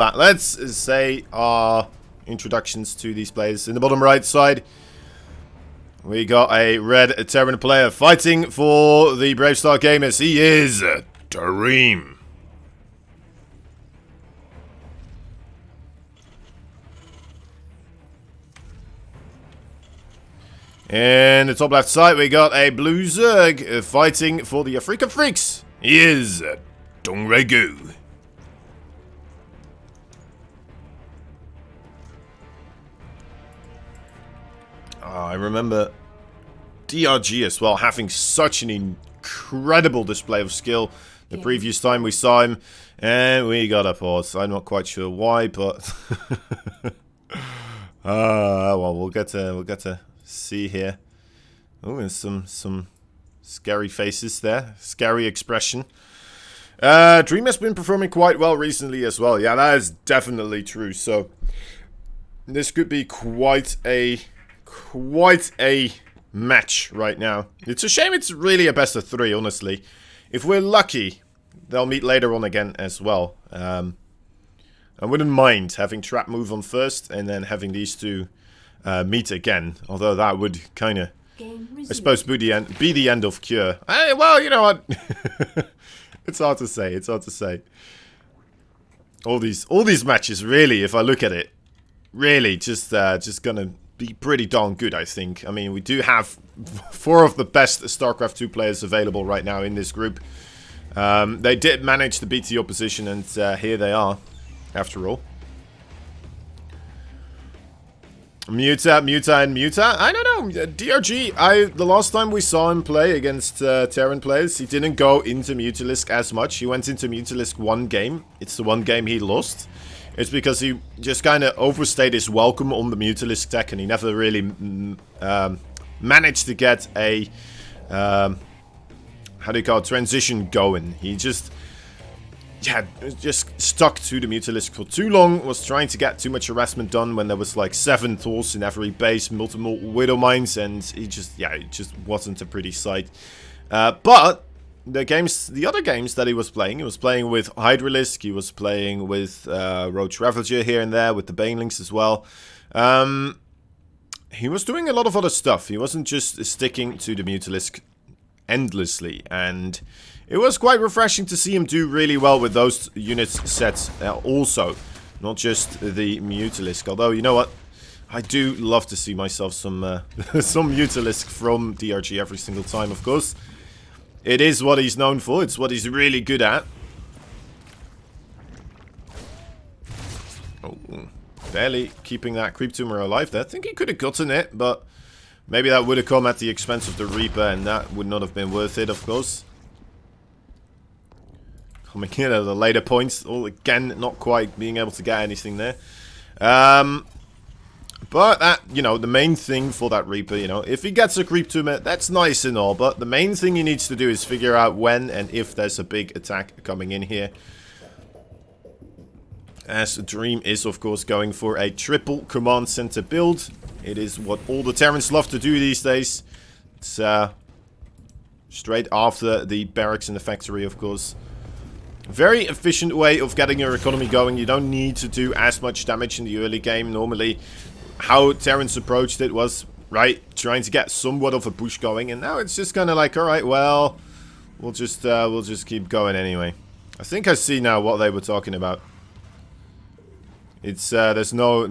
Let's say our introductions to these players. In the bottom right side, we got a red Terran player fighting for the Brave Star Gamers. He is Dream. In the top left side, we got a blue Zerg fighting for the African Freaks. He is Dongregu. I remember DRG as well having such an incredible display of skill the previous time we saw him, and we got a pause. I'm not quite sure why, but well, we'll get to see here. Oh, there's some scary faces there, scary expression. Dream has been performing quite well recently as well. Yeah, that is definitely true. So this could be quite a match right now. It's a shame it's really a best of 3, honestly. If we're lucky, they'll meet later on again as well. I wouldn't mind having Trap move on first and then having these two meet again. Although that would kind of, I suppose, be the end of Cure. Well, you know what? It's hard to say. It's hard to say. All these matches, really, if I look at it, really just gonna be pretty darn good, I think. I mean, we do have 4 of the best StarCraft 2 players available right now in this group. They did manage to beat the opposition, and here they are, after all. Muta. I don't know. DRG, the last time we saw him play against Terran players, he didn't go into Mutalisk as much. He went into Mutalisk 1 game. It's the 1 game he lost. It's because he just kind of overstayed his welcome on the Mutalisk tech, and he never really managed to get a, how do you call it, transition going. He just stuck to the Mutalisk for too long, was trying to get too much harassment done when there was like 7 Thors in every base, multiple Widow Mines, and it just wasn't a pretty sight. But the other games that he was playing with Hydralisk, he was playing with Ro8 Ravager here and there, with the Banelings as well. He was doing a lot of other stuff. He wasn't just sticking to the Mutalisk endlessly, and it was quite refreshing to see him do really well with those units sets also, not just the Mutalisk. Although, you know what? I do love to see myself some Mutalisk from DRG every single time, of course. It is what he's known for. It's what he's really good at. Oh, barely keeping that creep tumor alive there. I think he could have gotten it, but maybe that would have come at the expense of the Reaper, and that would not have been worth it, of course. Coming in at the later points. All again, not quite being able to get anything there. But that, you know, the main thing for that Reaper, you know, if he gets a creep tumor, that's nice and all, but the main thing he needs to do is figure out when and if there's a big attack coming in here. As Dream is, of course, going for a triple command center build. It is what all the Terrans love to do these days. It's straight after the barracks in the factory, of course. Very efficient way of getting your economy going. You don't need to do as much damage in the early game. Normally, how Terrans approached it was, right, trying to get somewhat of a push going, and now it's just kind of like, alright, well, we'll just keep going anyway. I think I see now what they were talking about. It's, there's no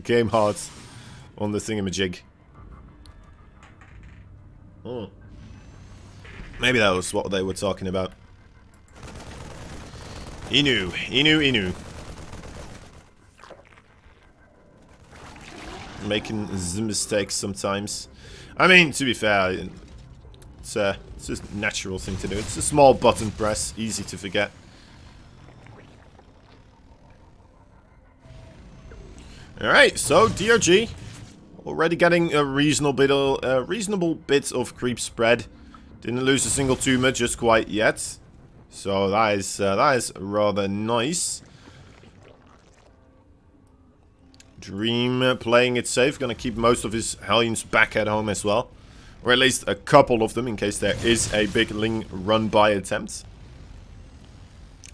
game hearts on the thingamajig. Oh. Maybe that was what they were talking about. Inu. Making the mistakes sometimes. I mean, to be fair, it's just a natural thing to do. It's a small button press, easy to forget. Alright, so DRG already getting a reasonable bit of creep spread. Didn't lose a single tumor just quite yet. So that is rather nice. Dream playing it safe, gonna keep most of his Hellions back at home as well. Or at least a couple of them in case there is a big Ling run-by attempt.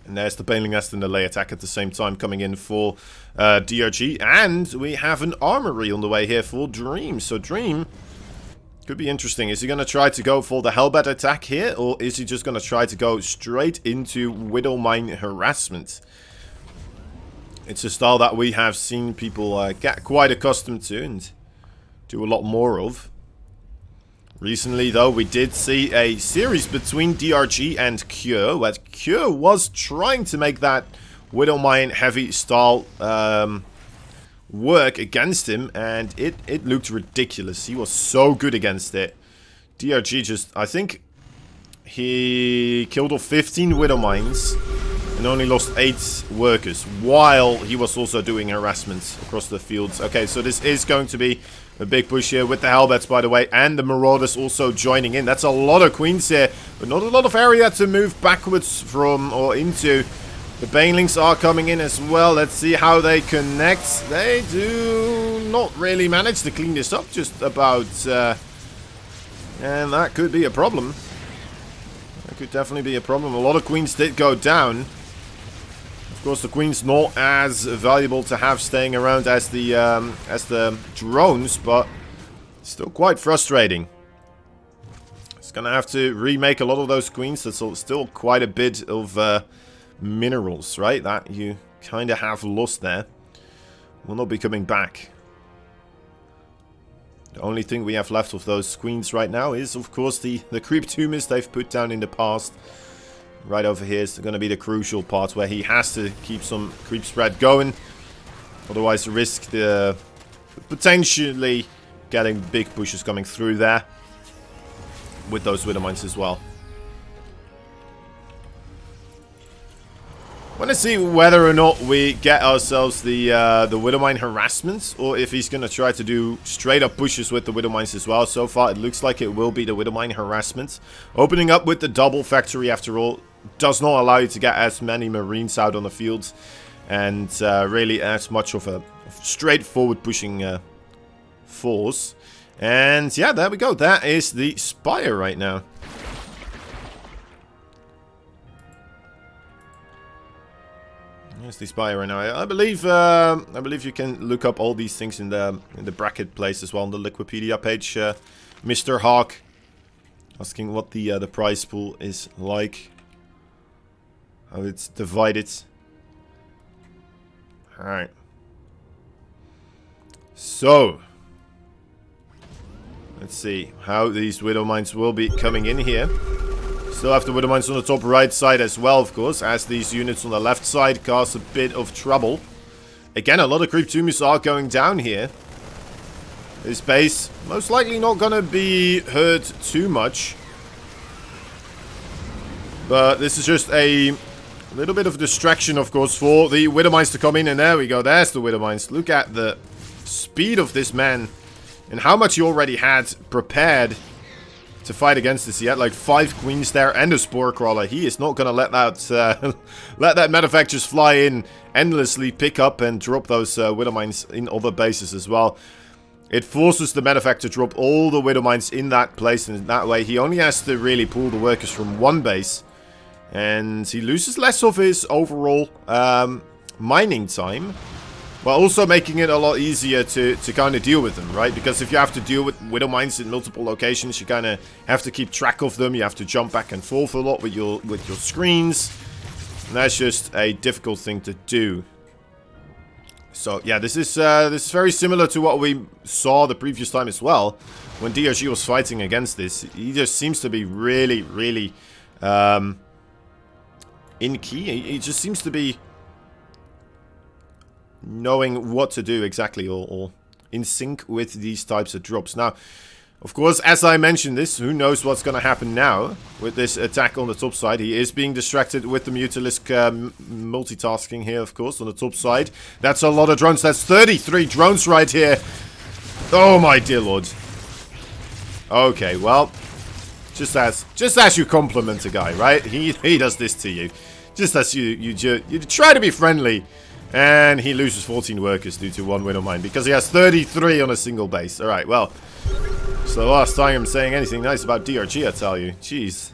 And there's the Baneling Nest and the Lay attack at the same time coming in for DRG. And we have an armory on the way here for Dream. So Dream could be interesting. Is he going to try to go for the Hellbat attack here? Or is he just going to try to go straight into Widowmine harassment? It's a style that we have seen people get quite accustomed to and do a lot more of. Recently, though, we did see a series between DRG and Cure, where Cure was trying to make that Widowmine heavy style work against him, and it looked ridiculous. He was so good against it. DRG just, I think, he killed off 15 Widowmines and only lost 8 workers, while he was also doing harassments across the fields. Okay, so this is going to be a big push here with the Hellbats, by the way, and the Marauders also joining in. That's a lot of Queens here, but not a lot of area to move backwards from or into. The Banelings are coming in as well. Let's see how they connect. They do not really manage to clean this up just about. And that could be a problem. That could definitely be a problem. A lot of Queens did go down. Of course, the Queen's not as valuable to have staying around as the drones, but still quite frustrating. It's gonna have to remake a lot of those Queens. That's still quite a bit of minerals, right? That you kind of have lost there. Will not be coming back. The only thing we have left of those Queens right now is, of course, the creep tumors they've put down in the past. Right over here is going to be the crucial part where he has to keep some creep spread going. Otherwise, risk the potentially getting big pushes coming through there with those Widowmines as well. I want to see whether or not we get ourselves the Widowmine harassment, or if he's going to try to do straight up pushes with the Widowmines as well. So far, it looks like it will be the Widowmine harassment. Opening up with the double factory, after all, does not allow you to get as many Marines out on the field, and really as much of a straightforward pushing force. And yeah, there we go. That is the Spire right now. Here's the Spire right now. I believe you can look up all these things in the bracket place as well on the Liquipedia page. Mr. Hawk asking what the prize pool is like, how it's divided. All right. So let's see how these Widowmines will be coming in here. Still have the Widowmines on the top right side as well, of course, as these units on the left side cause a bit of trouble. Again, a lot of creep tumors are going down here. This base most likely not gonna be hurt too much, but this is just a little bit of distraction, of course, for the Widowmines to come in. And there we go, there's the Widowmines. Look at the speed of this man and how much he already had prepared to fight against this. He had like 5 Queens there and a Spore Crawler. He is not gonna let that let that Manufacturers fly in endlessly, pick up and drop those Widowmines in other bases as well. It forces the Manufacturer to drop all the Widowmines in that place, and that way he only has to really pull the workers from one base, and he loses less of his overall mining time, while also making it a lot easier to kind of deal with them, right? Because if you have to deal with Widowmines in multiple locations, you kind of have to keep track of them. You have to jump back and forth a lot with your screens. And that's just a difficult thing to do. So yeah, this is very similar to what we saw the previous time as well, when DRG was fighting against this. He just seems to be really, really in key. He just seems to be knowing what to do exactly, or in sync with these types of drops. Now, of course, as I mentioned this, who knows what's going to happen now with this attack on the top side. He is being distracted with the Mutalisk multitasking here, of course, on the top side. That's a lot of drones. That's 33 drones right here. Oh my dear lord. Okay, well, just as you compliment a guy, right? He does this to you. Just as you try to be friendly, and he loses 14 workers due to one Widowmine because he has 33 on a single base. Alright, well, it's the last time I'm saying anything nice about DRG, I tell you. Jeez.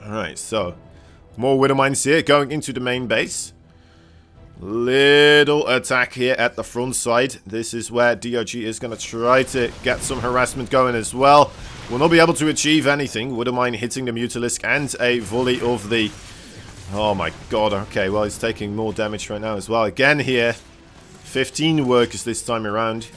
Alright, so More Widow Mines here going into the main base. Little attack here at the front side. This is where DRG is going to try to get some harassment going as well. Will not be able to achieve anything. Widow Mine hitting the Mutalisk and a volley of the... Oh my god, okay, well he's taking more damage right now as well. Again here, 15 workers this time around.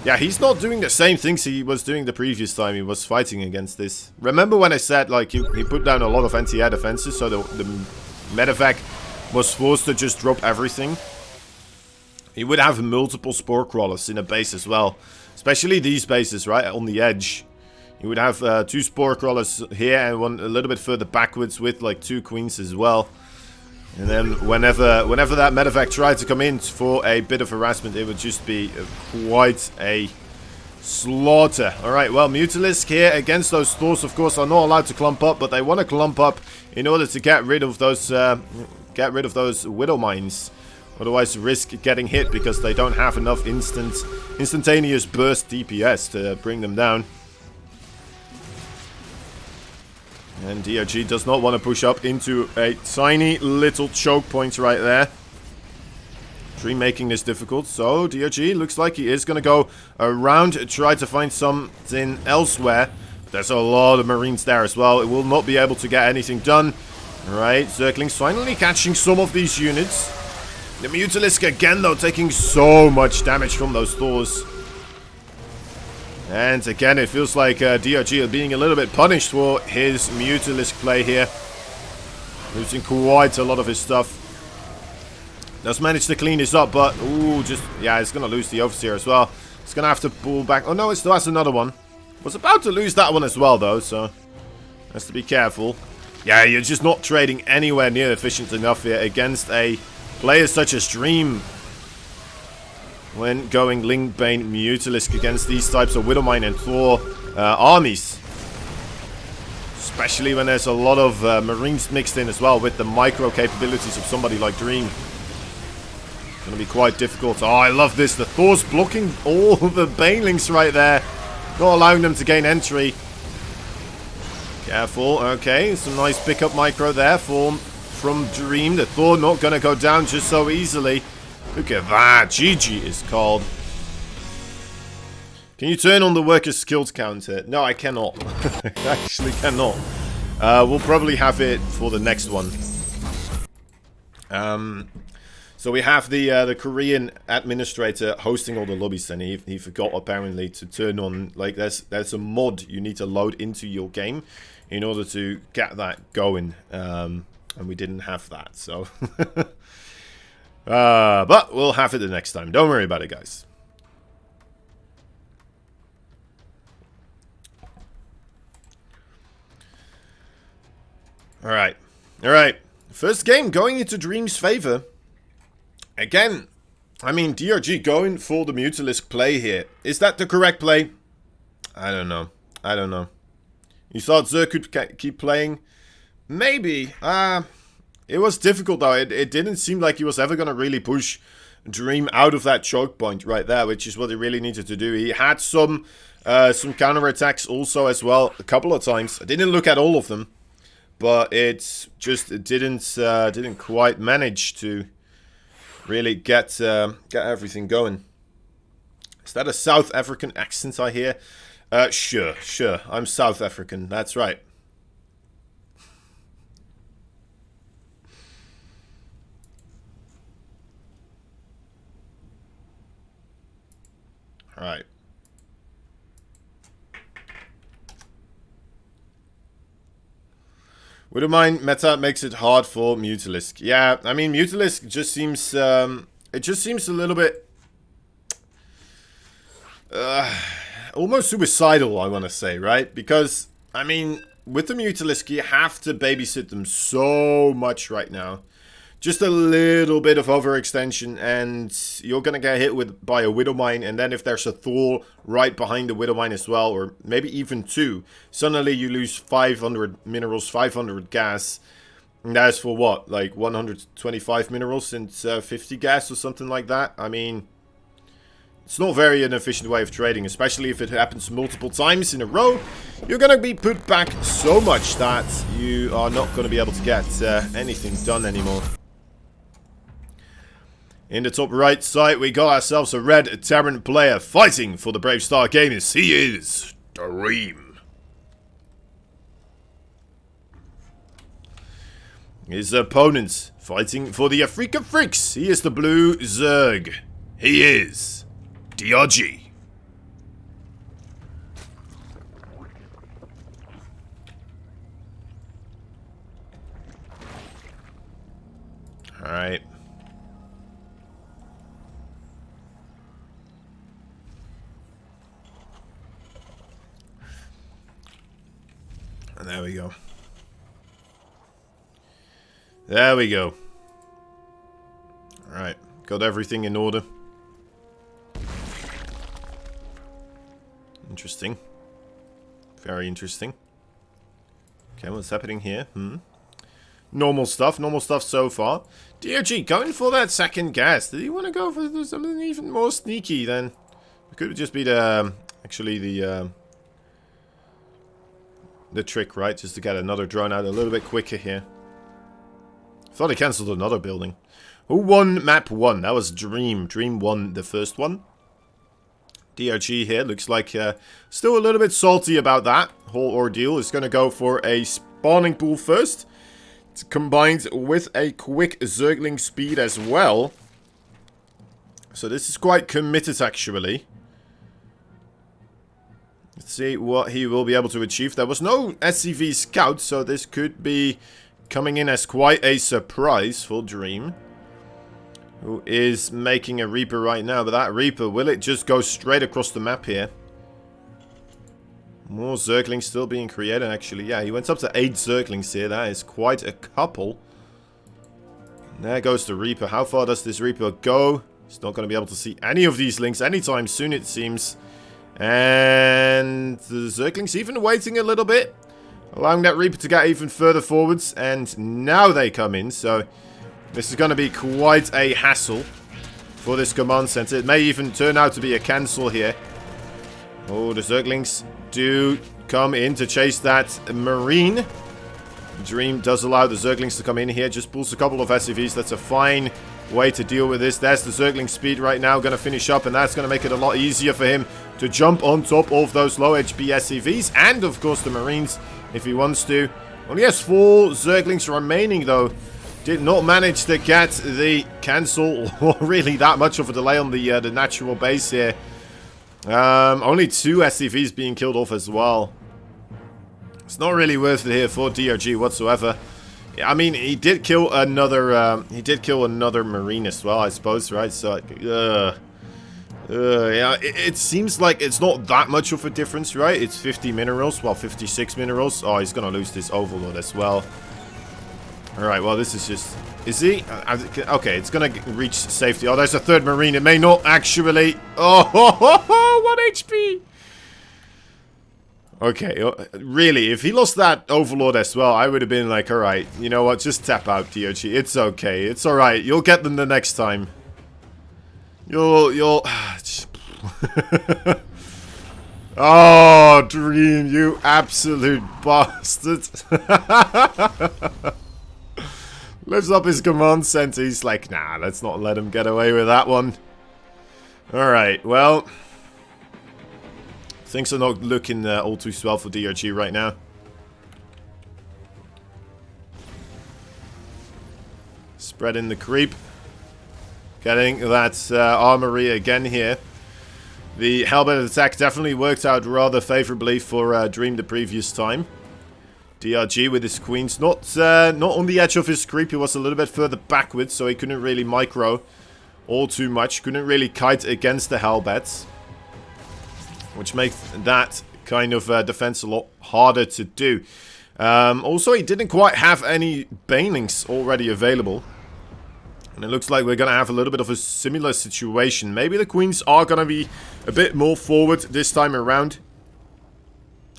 Yeah, he's not doing the same things he was doing the previous time he was fighting against this. Remember when I said, like, he put down a lot of anti-air defenses, so the medevac was forced to just drop everything? He would have multiple spore crawlers in a base as well. Especially these bases, right, on the edge. You would have 2 spore crawlers here and one a little bit further backwards with, like, 2 queens as well. And then whenever that medevac tried to come in for a bit of harassment, it would just be quite a slaughter. Alright, well, Mutalisk here against those Thors, of course, are not allowed to clump up, but they want to clump up in order to get rid of those Widow Mines. Otherwise, risk getting hit because they don't have enough instantaneous burst DPS to bring them down. And DRG does not want to push up into a tiny little choke point right there. Dream making this difficult. So DRG looks like he is going to go around, try to find something elsewhere. There's a lot of Marines there as well. It will not be able to get anything done. Alright, Zerglings finally catching some of these units. The Mutalisk again though taking so much damage from those Thors. And again, it feels like DRG are being a little bit punished for his Mutalisk play here. Losing quite a lot of his stuff. Does manage to clean this up, but ooh, yeah, it's gonna lose the Overseer as well. It's gonna have to pull back. Oh no, it still has another one. Was about to lose that one as well though, so has to be careful. Yeah, you're just not trading anywhere near efficient enough here against a player such as Dream. When going Linkbane Mutalisk against these types of Widowmine and Thor armies. Especially when there's a lot of Marines mixed in as well with the micro capabilities of somebody like Dream. It's going to be quite difficult. Oh, I love this. The Thor's blocking all the Banelings right there. Not allowing them to gain entry. Careful. Okay, some nice pickup micro there from Dream. The Thor not going to go down just so easily. Look at that. GG is called. Can you turn on the worker skills counter? No, I cannot. I actually cannot. We'll probably have it for the next one. So we have the Korean administrator hosting all the lobbies, and he forgot apparently to turn on, like, there's a mod you need to load into your game in order to get that going. And we didn't have that, so... but we'll have it the next time. Don't worry about it, guys. Alright. Alright. First game going into Dream's favor. Again, I mean, DRG going for the Mutalisk play here. Is that the correct play? I don't know. I don't know. You thought Zer could keep playing? Maybe. It was difficult though. It didn't seem like he was ever going to really push Dream out of that choke point right there, which is what he really needed to do. He had some counterattacks also as well a couple of times. I didn't look at all of them, but it didn't quite manage to really get everything going. Is that a South African accent I hear? Sure. I'm South African. That's right. Alright. Widowmine meta makes it hard for Mutalisk. Yeah, I mean, Mutalisk just seems... it just seems a little bit... almost suicidal, I want to say, right? Because, I mean, with the Mutalisk, you have to babysit them so much right now. Just a little bit of overextension and you're going to get hit by a Widowmine, and then if there's a Thor right behind the Widowmine as well, or maybe even 2, suddenly you lose 500 minerals, 500 gas. And that's for what? Like 125 minerals and 50 gas or something like that? I mean, It's not very an efficient way of trading, especially if it happens multiple times in a row. You're going to be put back so much that you are not going to be able to get anything done anymore. In the top right side, we got ourselves a red Terran player fighting for the Brave Star Gamers. He is Dream. His opponents fighting for the Afrika Freaks. He is the blue Zerg. He is DRG. Alright. And there we go. There we go. Alright. Got everything in order. Interesting. Very interesting. Okay, what's happening here? Normal stuff so far. DRG going for that second gas. Did he want to go for something even more sneaky then? It could just be the actually the trick, right? Just to get another drone out a little bit quicker here. Thought he cancelled another building. Who won map 1? That was Dream. Dream won the first one. DRG here looks like still a little bit salty about that whole ordeal. Is going to go for a spawning pool first. It's combined with a quick Zergling speed as well. So this is quite committed actually. Let's see what he will be able to achieve. There was no SCV scout, so this could be coming in as quite a surprise for Dream. Who is making a Reaper right now. But that Reaper, will it just go straight across the map here? More Zerglings still being created actually. Yeah, he went up to 8 Zerglings here. That is quite a couple. And there goes the Reaper. How far does this Reaper go? He's not going to be able to see any of these links anytime soon, it seems. And the Zerglings even waiting a little bit. Allowing that Reaper to get even further forwards. And now they come in. So this is going to be quite a hassle for this command center. It may even turn out to be a cancel here. Oh, the Zerglings do come in to chase that Marine. Dream does allow the Zerglings to come in here. Just pulls a couple of SCVs. That's a fine way to deal with this. There's the Zergling speed right now. Going to finish up. And that's going to make it a lot easier for him to jump on top of those low HP SCVs. And, of course, the Marines, if he wants to. Only has 4 Zerglings remaining, though. Did not manage to get the cancel or really that much of a delay on the natural base here. Only 2 SCVs being killed off as well. It's not really worth it here for DRG whatsoever. Yeah, I mean, he did kill another Marine as well, I suppose, right? So, yeah, it seems like it's not that much of a difference, right? It's 50 minerals, well, 56 minerals. Oh, he's gonna lose this Overlord as well. Alright, well, this is just... Is he? Okay, it's gonna reach safety. Oh, there's a 3rd Marine. It may not actually... Oh, 1 HP! Okay, really, if he lost that Overlord as well, I would have been like, alright, you know what, just tap out, DRG. It's okay, it's alright. You'll get them the next time. You'll... Oh, Dream, you absolute bastard. Lifts up his command center. He's like, nah, let's not let him get away with that one. Alright, well. Things are not looking all too swell for DRG right now. Spreading the creep. Getting that armory again here. The Hellbent attack definitely worked out rather favorably for Dream the previous time. DRG with his queens, not on the edge of his creep. He was a little bit further backwards, so he couldn't really micro all too much. Couldn't really kite against the Hellbats, which makes that kind of defense a lot harder to do. Also, he didn't quite have any Banelings already available. And it looks like we're going to have a little bit of a similar situation. Maybe the queens are going to be a bit more forward this time around.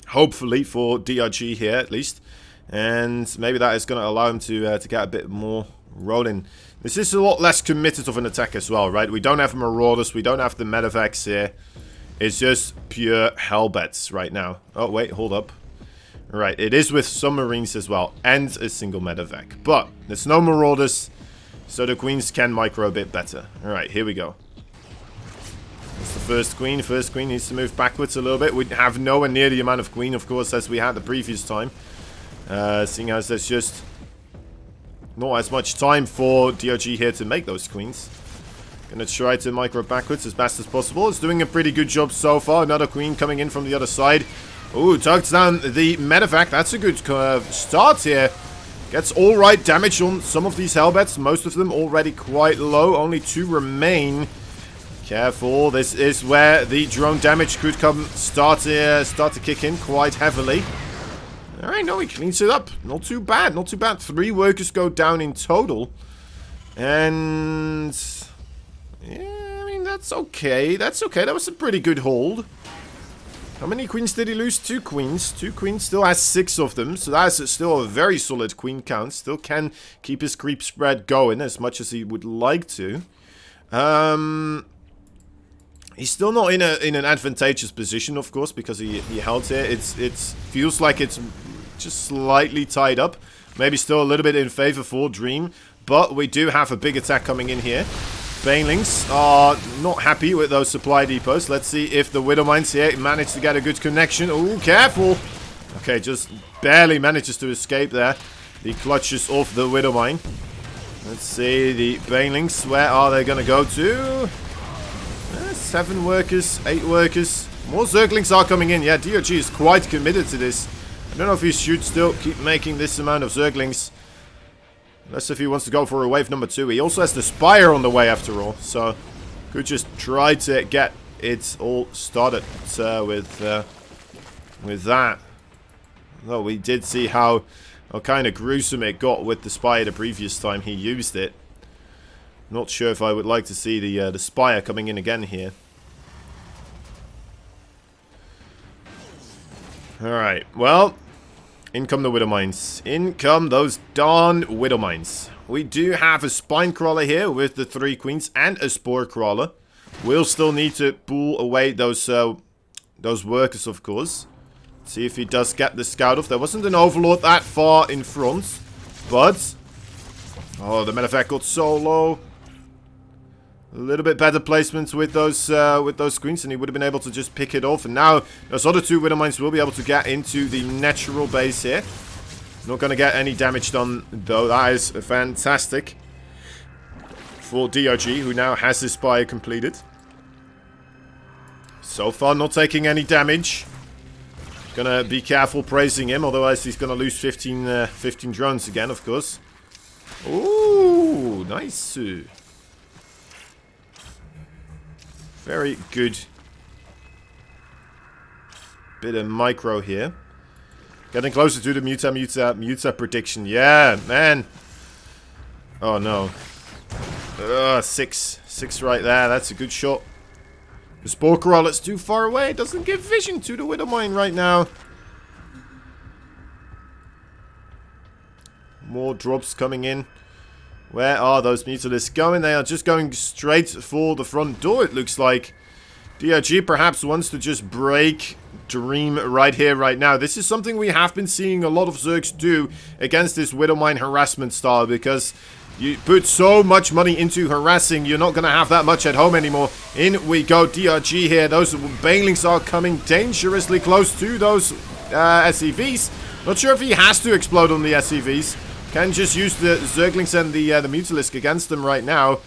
Hopefully for DRG here, at least. And maybe that is going to allow him to get a bit more Rolling. This is a lot less committed of an attack as well, right? We don't have Marauders. We don't have the medevacs here. It's just pure Hellbats right now. Oh, wait. Hold up. Right. It is with some Marines as well. And a single medevac. But there's no Marauders. So the Queens can micro a bit better. Alright. Here we go. That's the first Queen. First Queen needs to move backwards a little bit. We have nowhere near the amount of Queen, of course, as we had the previous time. Seeing as there's just not as much time for DRG here to make those Queens. Gonna try to micro backwards as best as possible. It's doing a pretty good job so far. Another Queen coming in from the other side. Ooh, tugs down the medevac. That's a good start here. Gets alright damage on some of these Hellbats. Most of them already quite low. Only 2 remain. Careful. This is where the drone damage could start to kick in quite heavily. Alright, no, he cleans it up. Not too bad, not too bad. 3 workers go down in total. And yeah, I mean, that's okay. That's okay. That was a pretty good hold. How many Queens did he lose? 2 Queens. 2 Queens, still has 6 of them. So that's still a very solid Queen count. Still can keep his creep spread going as much as he would like to. He's still not in an advantageous position, of course, because he held here. It feels like it's just slightly tied up. Maybe still a little bit in favor for Dream. But we do have a big attack coming in here. Banelings are not happy with those supply depots. Let's see if the Widowmines here manage to get a good connection. Oh, careful! Okay, just barely manages to escape there. The clutches of the Widowmine. Let's see, the Banelings, where are they going to go to? 7 workers, 8 workers. More Zerglings are coming in. Yeah, DRG is quite committed to this. I don't know if he should still keep making this amount of Zerglings. Unless if he wants to go for a wave number 2. He also has the Spire on the way after all. So, could just try to get it all started with that. Though we did see how kind of gruesome it got with the Spire the previous time he used it. Not sure if I would like to see the Spire coming in again here. Alright, well, in come the Widowmines. In come those darn Widowmines. We do have a Spine Crawler here with the 3 Queens and a Spore Crawler. We'll still need to pull away those workers, of course. See if he does get the scout off. There wasn't an Overlord that far in front, but oh, the medevac got so low. A little bit better placements with those Queens, and he would have been able to just pick it off. And now those other 2 Widowmines will be able to get into the natural base here. Not going to get any damage done, though. That is fantastic for DRG, who now has his Spire completed. So far, not taking any damage. Gonna be careful praising him, otherwise he's gonna lose 15 drones again, of course. Ooh, nice. Very good. Bit of micro here. Getting closer to the Muta prediction. Yeah, man. Oh, no. 6 right there. That's a good shot. The Spore Crawler's too far away. It doesn't give vision to the Widowmine right now. More drops coming in. Where are those Mutalisks going? They are just going straight for the front door, it looks like. DRG perhaps wants to just break Dream right here, right now. This is something we have been seeing a lot of Zergs do against this Widowmine harassment style, because you put so much money into harassing, you're not going to have that much at home anymore. In we go, DRG here. Those Banelings are coming dangerously close to those SCVs. Not sure if he has to explode on the SCVs. Can just use the Zerglings and the Mutalisk against them right now,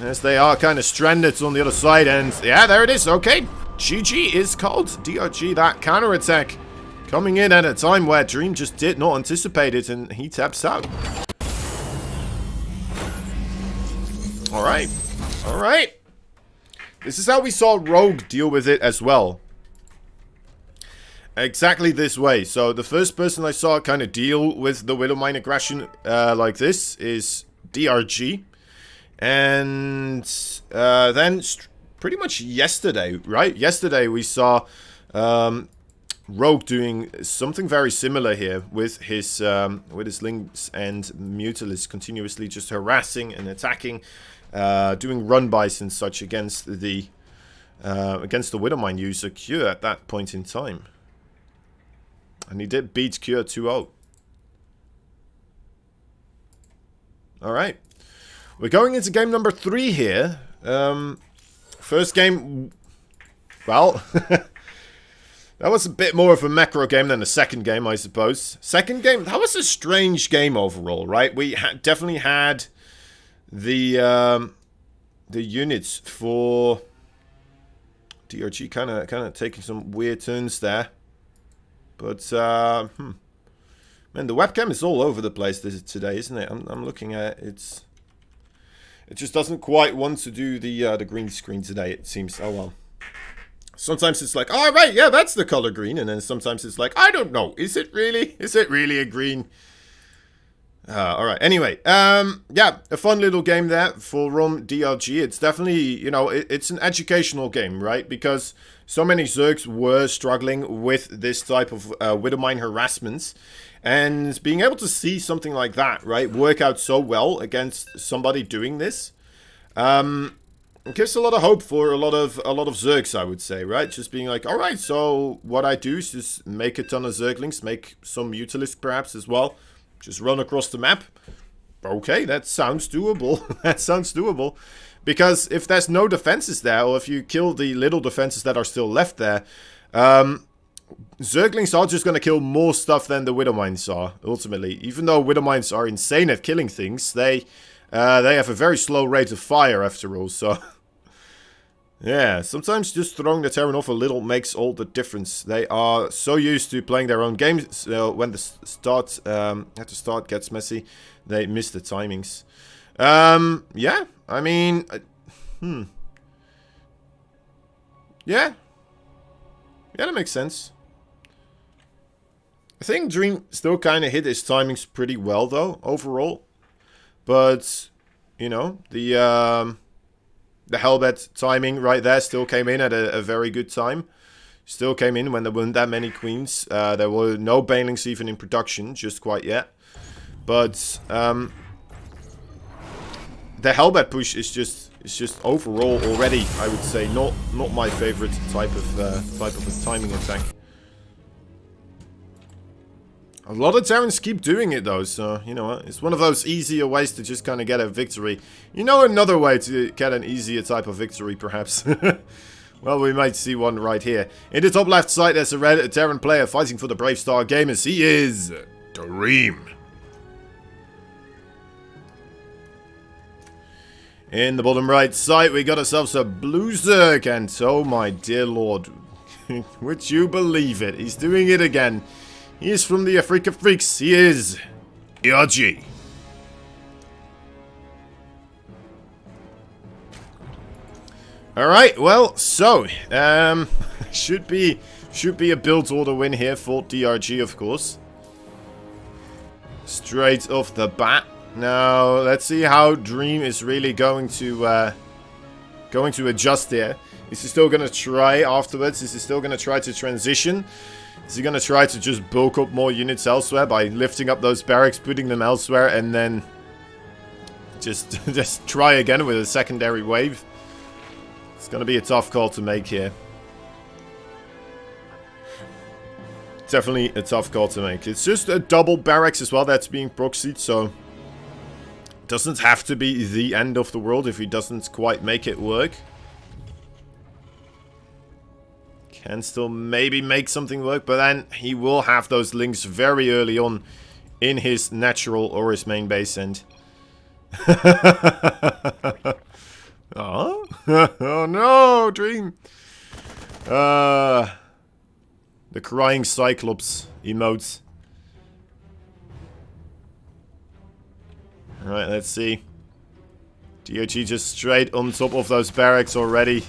as they are kind of stranded on the other side. And yeah, there it is. Okay, GG is called. DRG, that counterattack coming in at a time where Dream just did not anticipate it, and he taps out. Alright, alright. This is how we saw Rogue deal with it as well. Exactly this way. So the first person I saw kind of deal with the Widowmine aggression like this is DRG. And then pretty much yesterday, right? Yesterday we saw Rogue doing something very similar here with his links and Mutalisk continuously just harassing and attacking, doing run-bys and such against the Widowmine user Cure at that point in time. And he did beat Cure 2-0. Alright. We're going into game number 3 here. First game, well, that was a bit more of a macro game than the second game, I suppose. Second game, that was a strange game overall, right? We definitely had the units for DRG kind of taking some weird turns there. But, man, the webcam is all over the place today, isn't it? I'm looking at it. It just doesn't quite want to do the green screen today, it seems. Oh, well. Sometimes it's like, oh, right, yeah, that's the color green. And then sometimes it's like, I don't know. Is it really? Is it really a green? All right. Anyway, yeah, a fun little game there for Rom DRG. It's definitely, you know, it's an educational game, right? Because so many Zergs were struggling with this type of Widowmine harassments. And being able to see something like that, right, work out so well against somebody doing this, it gives a lot of hope for a lot of Zergs, I would say, right? Just being like, all right, so what I do is just make a ton of Zerglings, make some Mutalisk perhaps as well, just run across the map. Okay, that sounds doable. That sounds doable. Because if there's no defenses there, or if you kill the little defenses that are still left there, Zerglings are just going to kill more stuff than the Widowmines are, ultimately. Even though Widowmines are insane at killing things, they have a very slow rate of fire after all, so... yeah, sometimes just throwing the Terran off a little makes all the difference. They are so used to playing their own games, when the start gets messy, they miss the timings. Yeah, I mean... Yeah. Yeah, that makes sense. I think Dream still kind of hit his timings pretty well, though, overall. But, you know, the Hellbat timing right there still came in at a very good time. Still came in when there weren't that many queens. There were no banelings even in production, just quite yet. But, the Hellbat push is just overall already, I would say, not my favorite type of a timing attack. A lot of Terrans keep doing it though, so, you know what, it's one of those easier ways to just kind of get a victory. You know another way to get an easier type of victory, perhaps? Well, we might see one right here. In the top left side, there's a red Terran player fighting for the Brave Star Gamers. He is Dream. In the bottom right side, we got ourselves a blue Zerg, and oh my dear lord, would you believe it? He's doing it again. He is from the Africa Freaks. He is DRG. Alright, well, so, should be a build order win here for DRG, of course. Straight off the bat. Now, let's see how Dream is really going to adjust here. Is he still going to try afterwards? Is he still going to try to transition? Is he going to try to just bulk up more units elsewhere by lifting up those barracks, putting them elsewhere, and then just try again with a secondary wave? It's going to be a tough call to make here. Definitely a tough call to make. It's just a double barracks as well that's being proxied, so... doesn't have to be the end of the world if he doesn't quite make it work. Can still maybe make something work, but then he will have those links very early on in his natural or his main base, and... oh? Oh no, Dream! The crying Cyclops emotes. Alright, let's see. DRG just straight on top of those barracks already.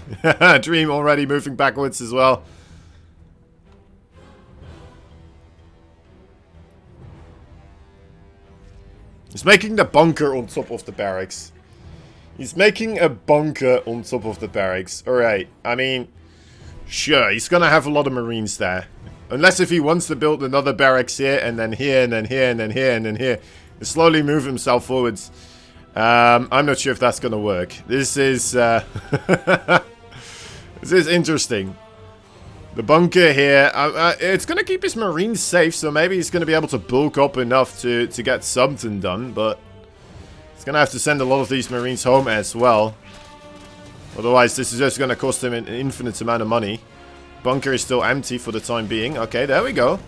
Dream already moving backwards as well. He's making the bunker on top of the barracks. He's making a bunker on top of the barracks. Alright, I mean, sure, he's gonna have a lot of Marines there. Unless if he wants to build another barracks here, and then here, and then here, and then here, and then here. And slowly move himself forwards. I'm not sure if that's going to work. This is... this is interesting. The bunker here, it's going to keep his marines safe, so maybe he's going to be able to bulk up enough to get something done, but he's going to have to send a lot of these marines home as well. Otherwise, this is just going to cost him an infinite amount of money. Bunker is still empty for the time being. Okay, there we go.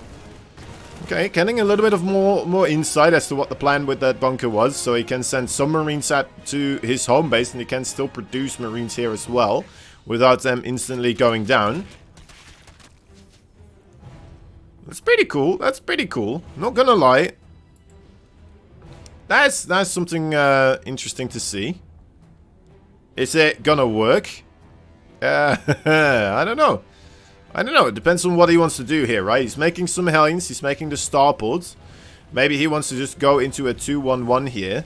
Okay, getting a little bit of more insight as to what the plan with that bunker was, so he can send some marines out to his home base, and he can still produce marines here as well, without them instantly going down. That's pretty cool. That's pretty cool. Not gonna lie. That's something interesting to see. Is it gonna work? I don't know. I don't know. It depends on what he wants to do here, right? He's making some Hellions. He's making the starports. Maybe he wants to just go into a 2-1-1 here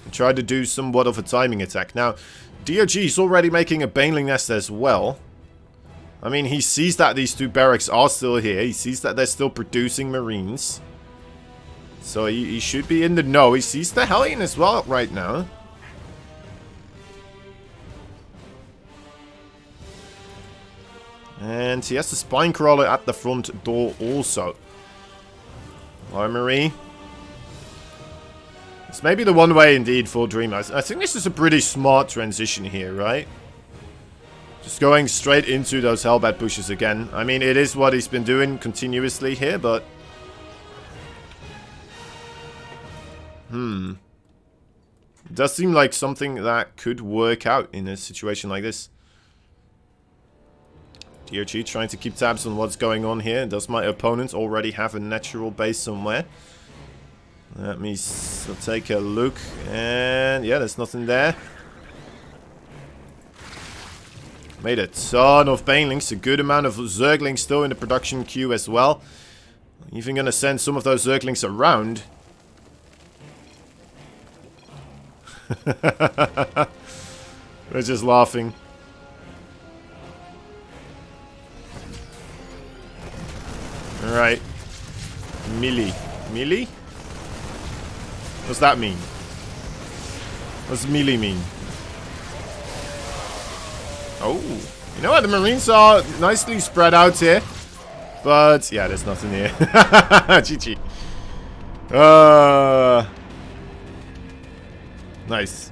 and try to do somewhat of a timing attack. Now, DRG is already making a Baneling Nest as well. I mean, he sees that these two barracks are still here. He sees that they're still producing marines. So he should be in the know. He sees the Hellion as well right now. And he has the Spine Crawler at the front door also. Armory. It's maybe the one way indeed for Dream. I think this is a pretty smart transition here, right? Just going straight into those Hellbat pushes again. I mean, it is what he's been doing continuously here, but... It does seem like something that could work out in a situation like this. DRG trying to keep tabs on what's going on here. Does my opponent already have a natural base somewhere? Let me take a look. And yeah, there's nothing there. Made a ton of Banelings. A good amount of Zerglings still in the production queue as well. Even gonna send some of those Zerglings around. We're just laughing. Alright. Melee. Melee? What's that mean? What's melee mean? Oh. You know what? The Marines are nicely spread out here. But, yeah, there's nothing here. GG. Nice.